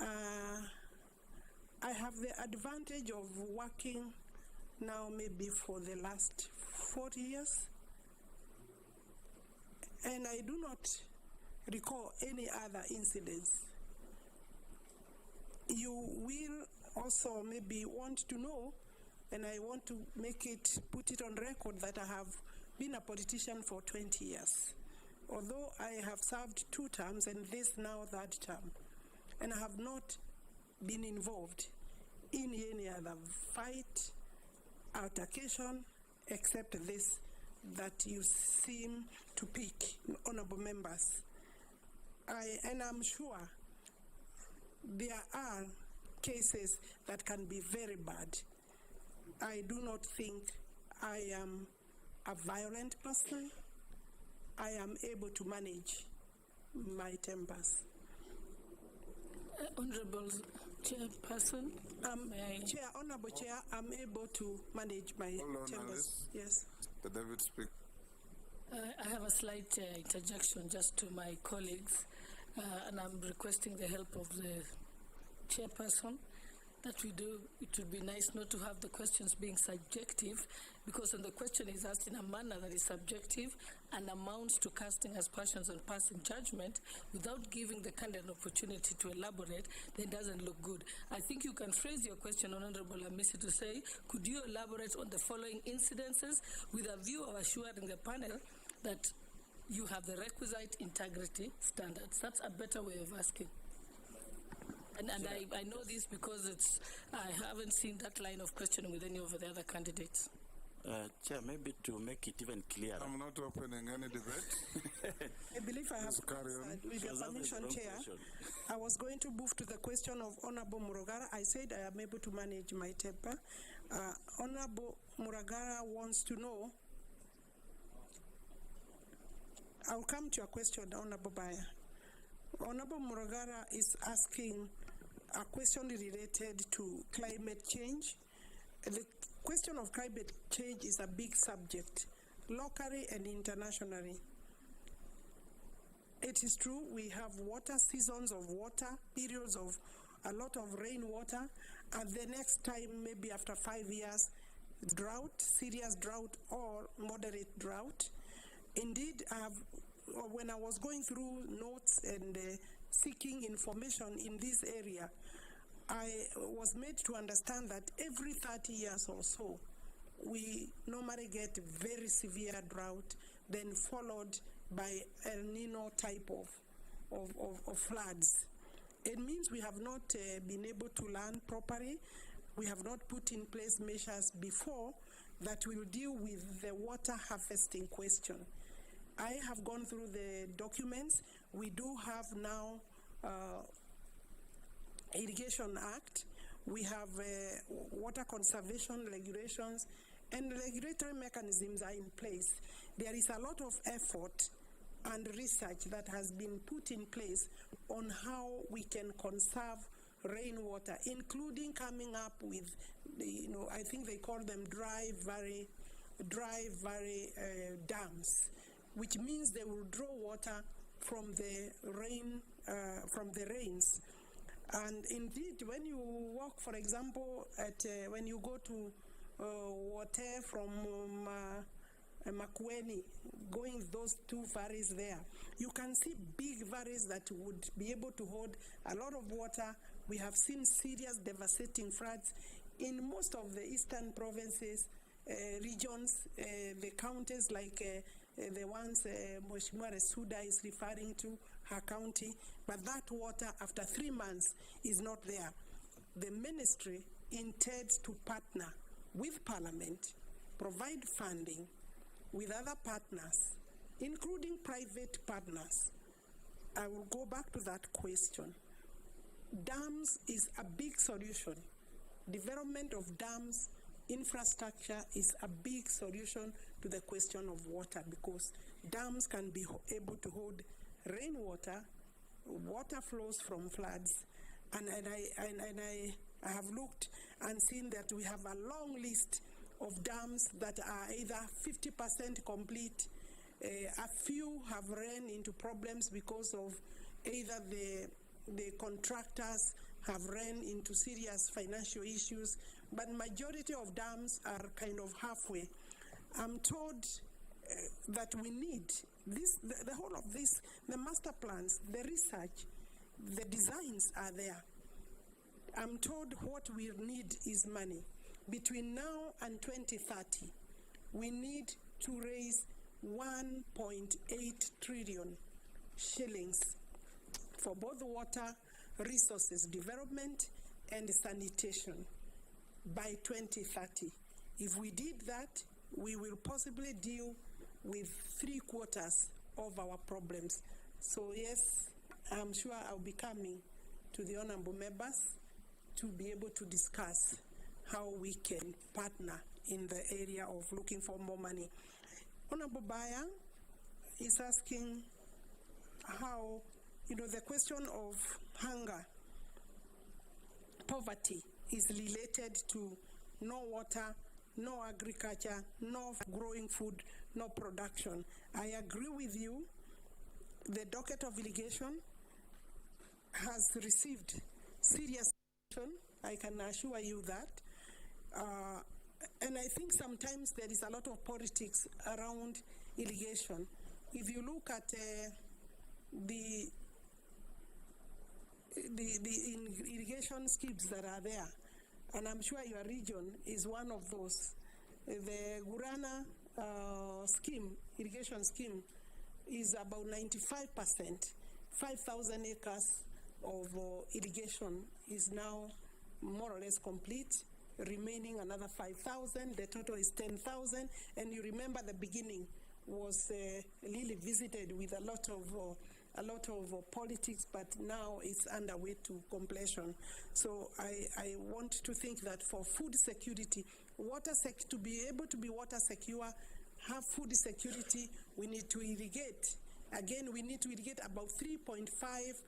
I have the advantage of working now maybe for the last 40 years, and I do not recall any other incidents. You will also maybe want to know, and I want to put it on record that I have been a politician for 20 years. Although I have served 2 terms and this now 3rd term, and I have not been involved in any other fight, altercation, except this that you seem to pick, honorable members. And I'm sure there are cases that can be very bad. I do not think I am a violent person. I am able to manage my tempers. Honorable Chairperson, Chair, Honorable Chair, I'm able to manage my tempers. Yes. The David speak. I have a slight interjection just to my colleagues, and I'm requesting the help of the chairperson that we do. It would be nice not to have the questions being subjective, because when the question is asked in a manner that is subjective and amounts to casting aspersions and passing judgment without giving the candidate an opportunity to elaborate, then it doesn't look good. I think you can phrase your question, Honorable Amisi, to say, could you elaborate on the following incidences with a view of assuring the panel that you have the requisite integrity standards? That's a better way of asking. And I know this because I haven't seen that line of questioning with any of the other candidates. Chair, maybe to make it even clearer. I'm not opening any debate. I believe I have with your permission, Chair. I was going to move to the question of Honorable Murugara. I said I am able to manage my temper. Honorable Murugara wants to know. I'll come to your question, Honorable Baya. Honorable Murugara is asking a question related to climate change. The question of climate change is a big subject, locally and internationally. It is true we have water, seasons of water, periods of a lot of rainwater, and the next time, maybe after 5 years, drought, serious drought or moderate drought. Indeed, when I was going through notes and seeking information in this area, I was made to understand that every 30 years or so, we normally get very severe drought, then followed by El Nino type of floods. It means we have not been able to learn properly. We have not put in place measures before that will deal with the water harvesting question. I have gone through the documents. We do have now Irrigation Act. We have water conservation regulations, and regulatory mechanisms are in place. There is a lot of effort and research that has been put in place on how we can conserve rainwater, including coming up with, I think they call them dry valley dams, which means they will draw water from the rains. And indeed, when you walk, for example, when you go to water from Makueni, going those 2 valleys there, you can see big valleys that would be able to hold a lot of water. We have seen serious devastating floods in most of the eastern provinces, regions, the counties like the ones Mheshimiwa Resuda is referring to, her county, but that water after 3 months is not there. The ministry intends to partner with Parliament, provide funding with other partners, including private partners. I will go back to that question. Dams is a big solution. Development of dams, infrastructure is a big solution to the question of water, because dams can be able to hold rainwater, water flows from floods, and I have looked and seen that we have a long list of dams that are either 50% complete. A few have ran into problems because of either the contractors have ran into serious financial issues, but majority of dams are kind of halfway. I'm told that we need this, the whole of this, the master plans, the research, the designs are there. I'm told what we need is money. Between now and 2030, we need to raise 1.8 trillion shillings for both water resources development and sanitation by 2030. If we did that, we will possibly deal with 3/4 of our problems. So yes, I'm sure I'll be coming to the honorable members to be able to discuss how we can partner in the area of looking for more money. Honorable Baya is asking how, the question of hunger, poverty is related to no water, no agriculture, no growing food, no production. I agree with you. The docket of irrigation has received serious attention. I can assure you that. And I think sometimes there is a lot of politics around irrigation. If you look at the irrigation schemes that are there, and I'm sure your region is one of those. The Gurana irrigation scheme, is about 95%. 5,000 acres of irrigation is now more or less complete. Remaining another 5,000. The total is 10,000. And you remember the beginning was really visited with a lot of politics, but now it's underway to completion. So I want to think that for food security, to be able to be water secure, have food security, we need to irrigate. Again, we need to irrigate about 3.5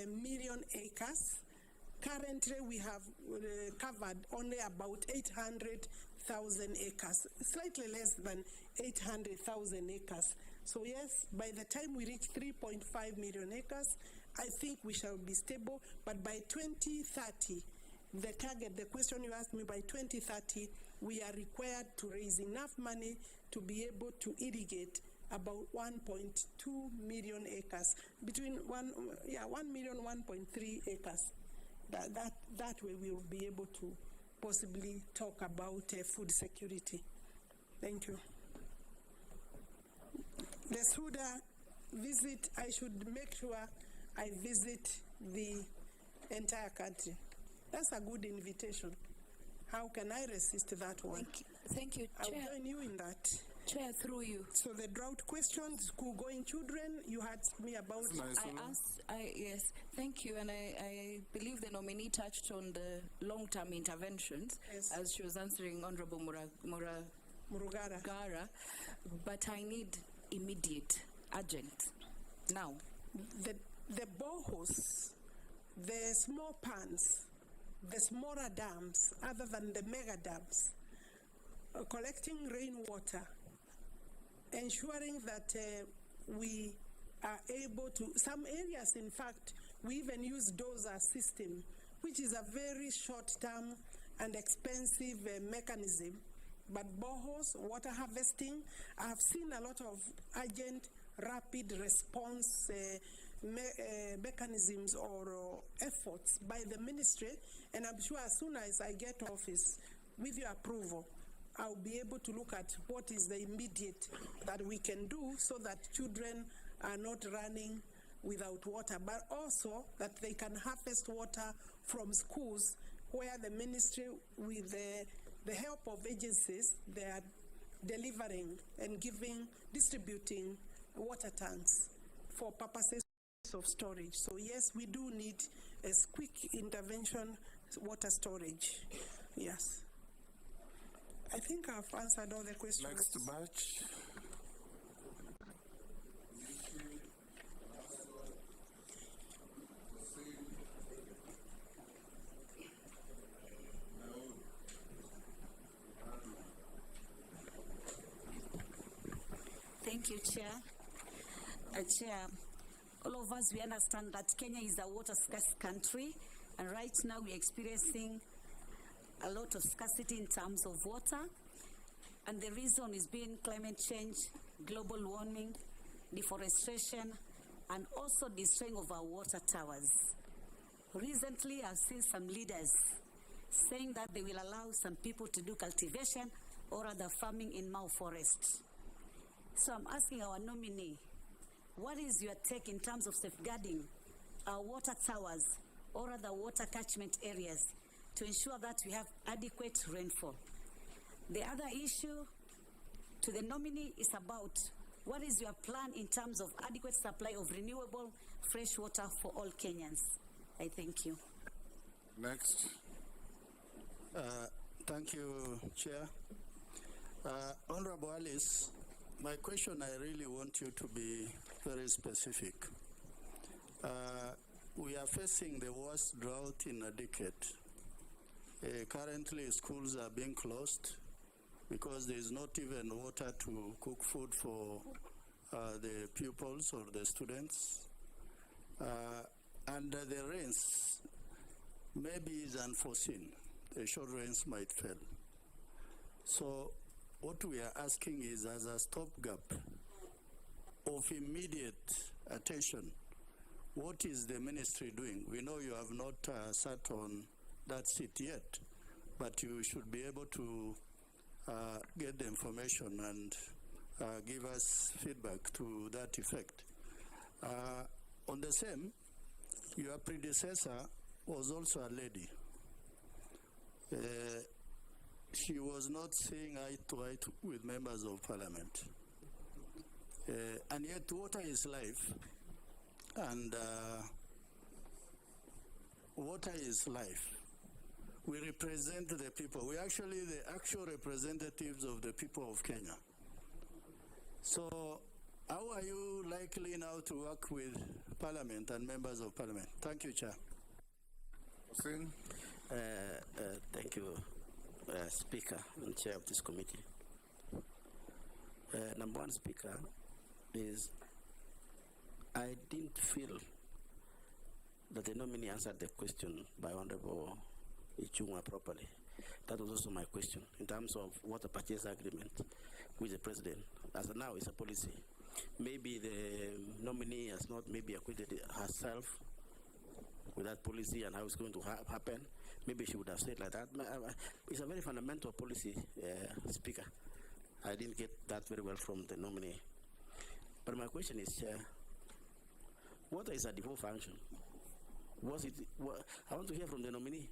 million acres. Currently, we have covered only about 800,000 acres, slightly less than 800,000 acres. So yes, by the time we reach 3.5 million acres, I think we shall be stable. But by 2030, the target, the question you asked me, by 2030, we are required to raise enough money to be able to irrigate about 1.2 million acres, between 1 million, 1.3 acres. That way we will be able to possibly talk about food security. Thank you. The Suda visit, I should make sure I visit the entire country. That's a good invitation. How can I resist that one? Thank you, Chair. I'll join you in that. Chair, through you. So the drought questions, school-going children, you had me about. Yes, thank you. And I believe the nominee touched on the long-term interventions, yes, as she was answering Honorable Murugara. But I need immediate, urgent, now. The boreholes, the small ponds, the smaller dams, other than the mega dams, collecting rainwater, ensuring that we are able to, some areas in fact, we even use dozer system, which is a very short-term and expensive mechanism. But boreholes, water harvesting, I have seen a lot of urgent, rapid response mechanisms or efforts by the ministry, and I'm sure as soon as I get office, with your approval, I'll be able to look at what is the immediate that we can do so that children are not running without water, but also that they can harvest water from schools where the ministry, with the help of agencies, they are delivering and distributing water tanks for purposes of storage. So yes, we do need a quick intervention water storage. Yes. I think I've answered all the questions. Next batch. Thank you, Chair. Chair, all of us, we understand that Kenya is a water scarce country, And right now we're experiencing a lot of scarcity in terms of water. And the reason is being climate change, global warming, deforestation, and also destroying of our water towers. Recently, I've seen some leaders saying that they will allow some people to do cultivation or other farming in Mau Forest. So I'm asking our nominee, what is your take in terms of safeguarding our water towers or other water catchment areas to ensure that we have adequate rainfall? The other issue to the nominee is about what is your plan in terms of adequate supply of renewable fresh water for all Kenyans? I thank you. Next. Thank you, Chair. Honorable Alice, my question, I really want you to be very specific. We are facing the worst drought in a decade. Currently, schools are being closed because there is not even water to cook food for the pupils or the students. And the rains maybe is unforeseen. The short rains might fail. So what we are asking is, as a stopgap of immediate attention, what is the ministry doing? We know you have not sat on that seat yet, but you should be able to get the information and give us feedback to that effect. On the same, your predecessor was also a lady. She was not seeing eye to eye with members of parliament. And yet water is life. And water is life. We represent the people. We're actually the actual representatives of the people of Kenya. So how are you likely now to work with Parliament and members of Parliament? Thank you, Chair. Thank you, Speaker and Chair of this committee. Number one, Speaker, is I didn't feel that the nominee answered the question by Honorable Ichung'wa properly. That was also my question in terms of water purchase agreement with the President. As of now, it's a policy. Maybe the nominee has not maybe acquitted herself with that policy and how it's going to happen. Maybe she would have said like that. It's a very fundamental policy, Speaker. I didn't get that very well from the nominee. But my question is, water is a default function. I want to hear from the nominee.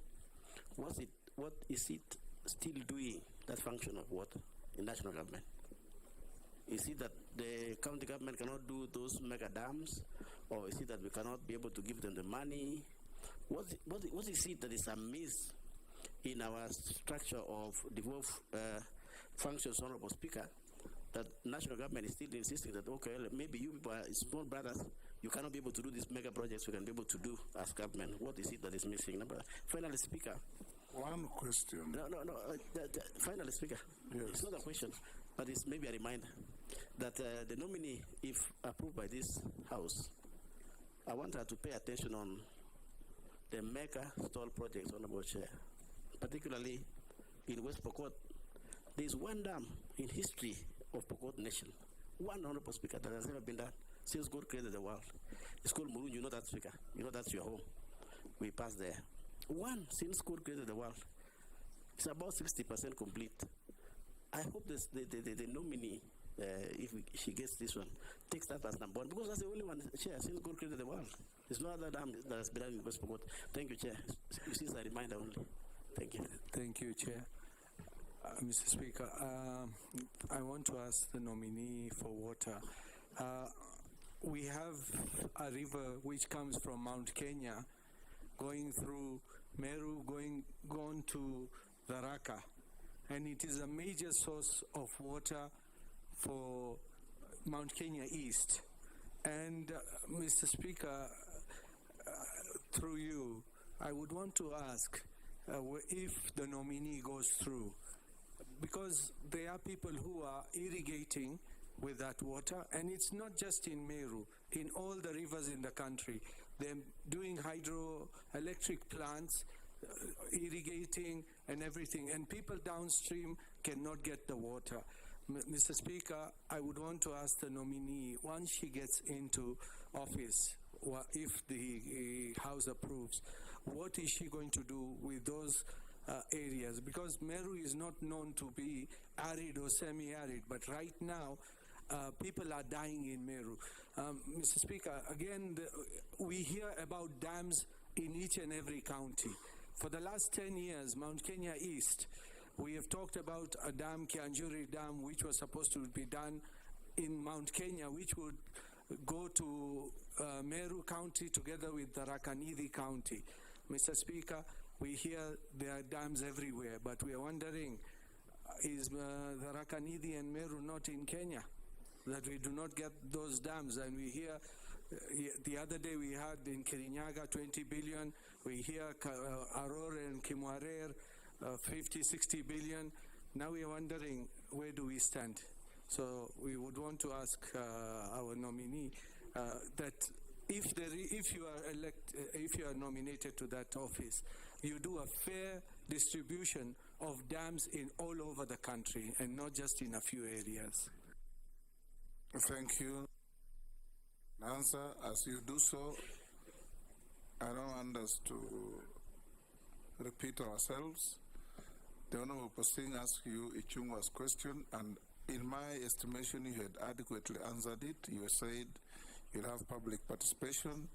What is it still doing, that function of water in national government? Is it that the county government cannot do those mega dams? Or is it that we cannot be able to give them the money? What is it that is amiss in our structure of devolved functions, Honorable Speaker, that national government is still insisting that, okay, maybe you people are small brothers, you cannot be able to do these mega projects we can be able to do as government. What is it that is missing? Finally, Speaker. One question. No. Finally, Speaker. Yes. It's not a question, but it's maybe a reminder that the nominee, if approved by this House, I want her to pay attention on the mega stall projects, Honorable Chair, particularly in West Pokot. There is one dam in history of Pokot Nation, one, Honorable Speaker, that has never been done since God created the world. It's called Murun. You know that, Speaker. You know that's your home. We passed there. One since God created the world. It's about 60% complete. I hope the nominee, if she gets this one, takes that as number one, because that's the only one, Chair, since God created the world. There's no other dam that has been done in West Pokot. Thank you, Chair. This is a reminder only. Thank you. Thank you, Chair. Mr. Speaker, I want to ask the nominee for water. We have a river which comes from Mount Kenya, going through Meru, going to Tharaka, and it is a major source of water for Mount Kenya East. And Mr. Speaker, through you, I would want to ask if the nominee goes through, because there are people who are irrigating with that water, and it's not just in Meru, in all the rivers in the country, They're doing hydroelectric plants, irrigating and everything, and people downstream cannot get the water. Mr. Speaker, I would want to ask the nominee, once she gets into office, if the House approves, what is she going to do with those areas? Because Meru is not known to be arid or semi-arid, but right now, people are dying in Meru. Mr. Speaker, again, we hear about dams in each and every county. For the last 10 years, Mount Kenya East, we have talked about a dam, Kanju Dam, which was supposed to be done in Mount Kenya, which would go to Meru County together with the Rakanidi County. Mr. Speaker, we hear there are dams everywhere, but we are wondering, is the Rakanidi and Meru not in Kenya? That we do not get those dams, and we hear the other day we had in Kirinyaga 20 billion, we hear Aurora and Kimwarer 50, 60 billion. Now we are wondering, where do we stand? So we would want to ask our nominee that if you are nominated to that office, you do a fair distribution of dams in all over the country and not just in a few areas. Thank you. Answer, as you do so, I don't want us to repeat ourselves. The Honorable Posting asked you Ichungwa's question, and in my estimation, you had adequately answered it. You said you'll have public participation,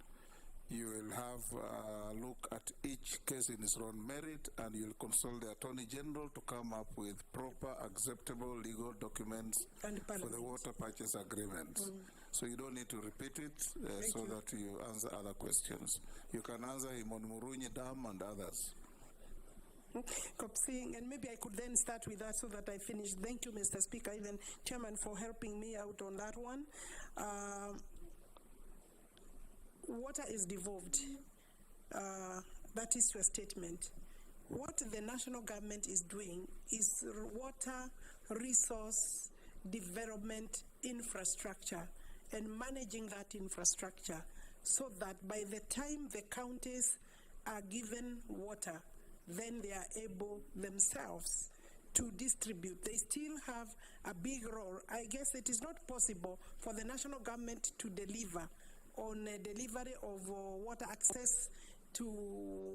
you will have a look at each case in its own merit, and you'll consult the Attorney General to come up with proper, acceptable legal documents for the water purchase agreements. So you don't need to repeat it so that you answer other questions. You can answer him on Murunyi Dam and others. Kopsing, and maybe I could then start with that so that I finish. Thank you, Mr. Speaker, even Chairman, for helping me out on that one. Water is devolved. That is your statement. What the national government is doing is water resource development infrastructure and managing that infrastructure so that by the time the counties are given water, then they are able themselves to distribute. They still have a big role. I guess it is not possible for the national government to deliver on a delivery of water access to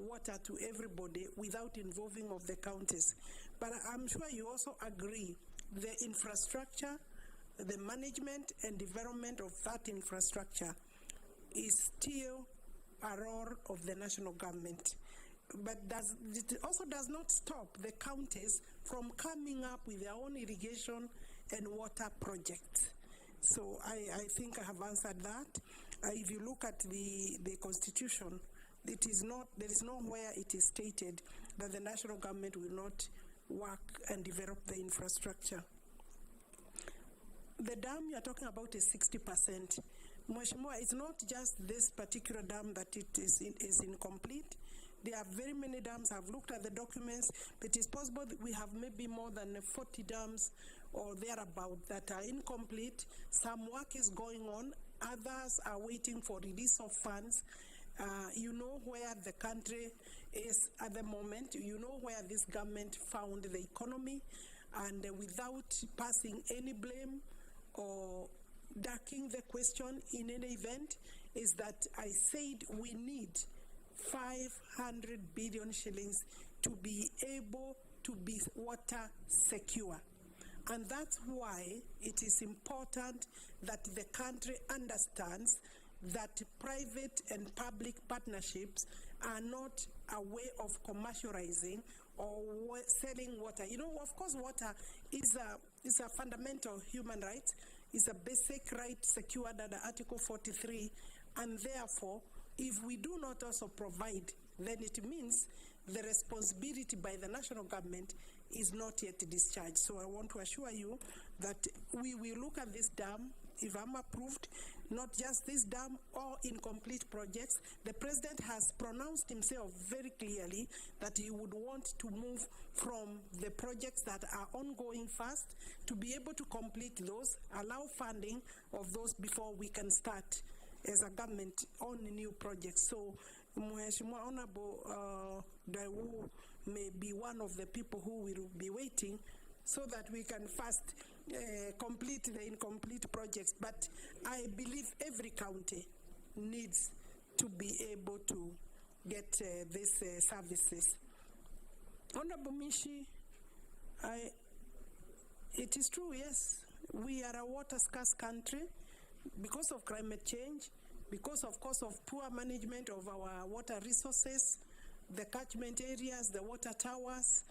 water to everybody without involving of the counties. But I'm sure you also agree the infrastructure, the management and development of that infrastructure is still a role of the national government. But it also does not stop the counties from coming up with their own irrigation and water projects. So I think I have answered that. If you look at the Constitution, there is nowhere it is stated that the national government will not work and develop the infrastructure. The dam you are talking about is 60%. Mheshimiwa, it's not just this particular dam that it is incomplete. There are very many dams. I've looked at the documents. It is possible that we have maybe more than 40 dams or thereabout that are incomplete. Some work is going on. Others are waiting for release of funds. You know where the country is at the moment. You know where this government found the economy. And without passing any blame or ducking the question in any event, is that I said we need 500 billion shillings to be able to be water secure. And that's why it is important that the country understands that private and public partnerships are not a way of commercializing or selling water. You know, of course, water is a fundamental human right. It's a basic right secured under Article 43, and therefore, if we do not also provide, then it means the responsibility by the national government is not yet discharged. So I want to assure you that we will look at this dam, if I'm approved, not just this dam or incomplete projects. The President has pronounced himself very clearly that he would want to move from the projects that are ongoing first to be able to complete those, allow funding of those before we can start as a government on new projects. So Mheshimiwa Honorable Dawu may be one of the people who will be waiting so that we can first complete the incomplete projects. But I believe every county needs to be able to get these services. Honorable Mishi, it is true, yes, we are a water scarce country because of climate change, because of course of poor management of our water resources, the catchment areas, the water towers,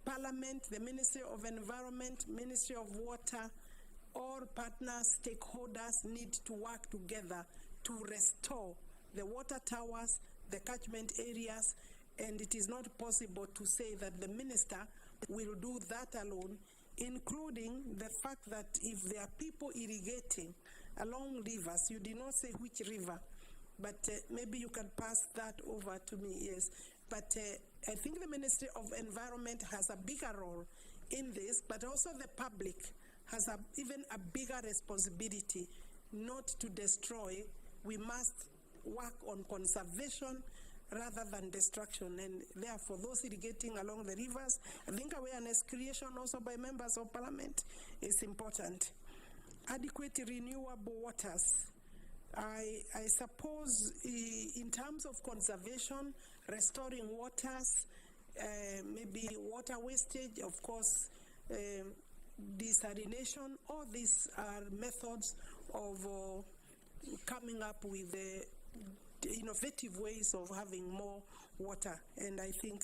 Parliament, the Ministry of Environment, Ministry of Water, all partners, stakeholders need to work together to restore the water towers, the catchment areas, and it is not possible to say that the minister will do that alone, including the fact that if there are people irrigating along rivers, you did not say which river, but maybe you can pass that over to me, yes. But I think the Ministry of Environment has a bigger role in this, but also the public has even a bigger responsibility not to destroy. We must work on conservation rather than destruction, and therefore those irrigating along the rivers, I think awareness creation also by members of Parliament is important. Adequate renewable waters. I suppose in terms of conservation, restoring waters, maybe water wastage, of course, desalination, all these are methods of coming up with innovative ways of having more water. And I think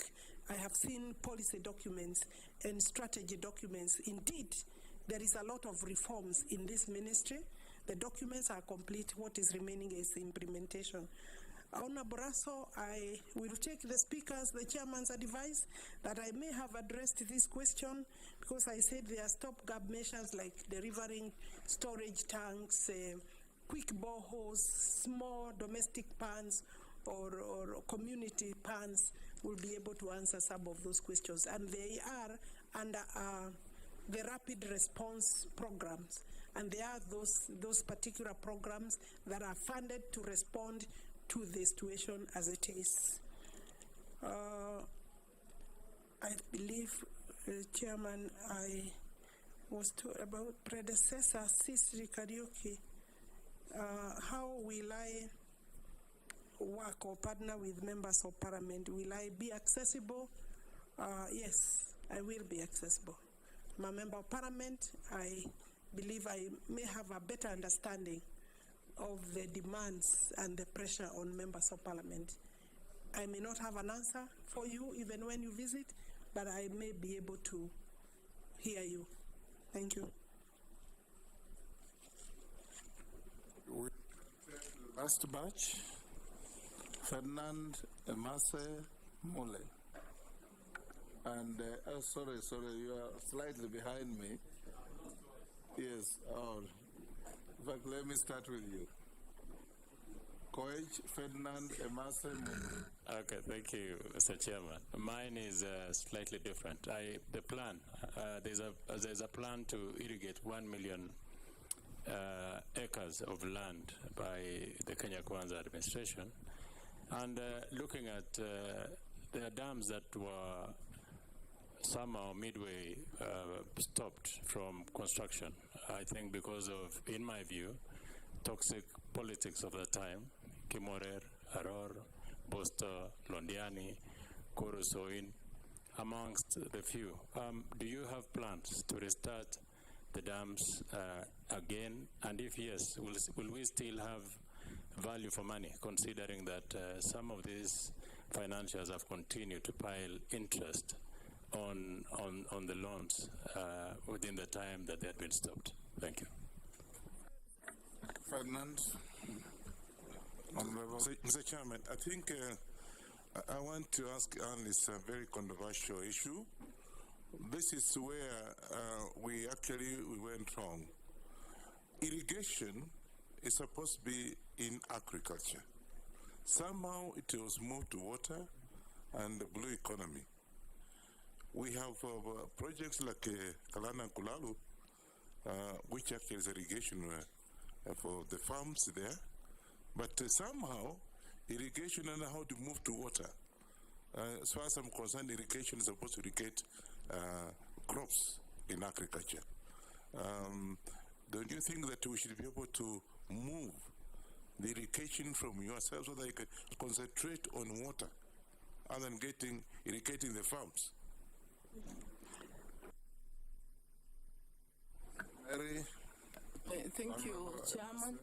I have seen policy documents and strategy documents. Indeed, there is a lot of reforms in this ministry. The documents are complete. What is remaining is implementation. Honorable Russell, I will take the speaker's, the chairman's advice that I may have addressed this question, because I said there are stopgap measures like delivering storage tanks, quick boreholes, small domestic ponds, or community ponds will be able to answer some of those questions. And they are under the rapid response programs. And there are those particular programs that are funded to respond to the situation as it is. I believe, Chairman, I was told about predecessor, Sisri Karaoke. How will I work or partner with members of Parliament? Will I be accessible? Yes, I will be accessible. I'm a member of Parliament. I believe I may have a better understanding of the demands and the pressure on members of Parliament. I may not have an answer for you even when you visit, but I may be able to hear you. Thank you. Last batch, Ferdinand Emase Mole. And sorry, you are slightly behind me. Yes, in fact, let me start with you. Coach Ferdinand Emase Mole. Okay, thank you, Mr. Chairman. Mine is slightly different. The plan, there's a plan to irrigate 1 million acres of land by the Kenya Kwanza administration, and looking at the dams that were somehow midway stopped from construction, I think because of, in my view, toxic politics of the time, Kimorer, Aror, Bosto, Londiani, Korosoin, amongst the few. Do you have plans to restart the dams again? And if yes, will we still have value for money, considering that some of these financiers have continued to pile interest on the loans within the time that they had been stopped? Thank you. Ferdinand. Mr. Chairman, I think I want to ask Alice a very controversial issue. This is where we went wrong. Irrigation is supposed to be in agriculture. Somehow it was moved to water and the blue economy. We have projects like Kalana and Kulalu, which actually is irrigation for the farms there. But somehow, irrigation and how to move to water. As far as I'm concerned, irrigation is supposed to irrigate crops in agriculture. Don't you think that we should be able to move the irrigation from yourself so that you can concentrate on water other than irrigating the farms? Mary? Thank you, Chairman.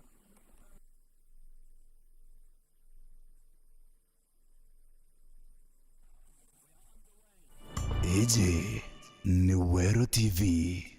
AJ ni Wero TV.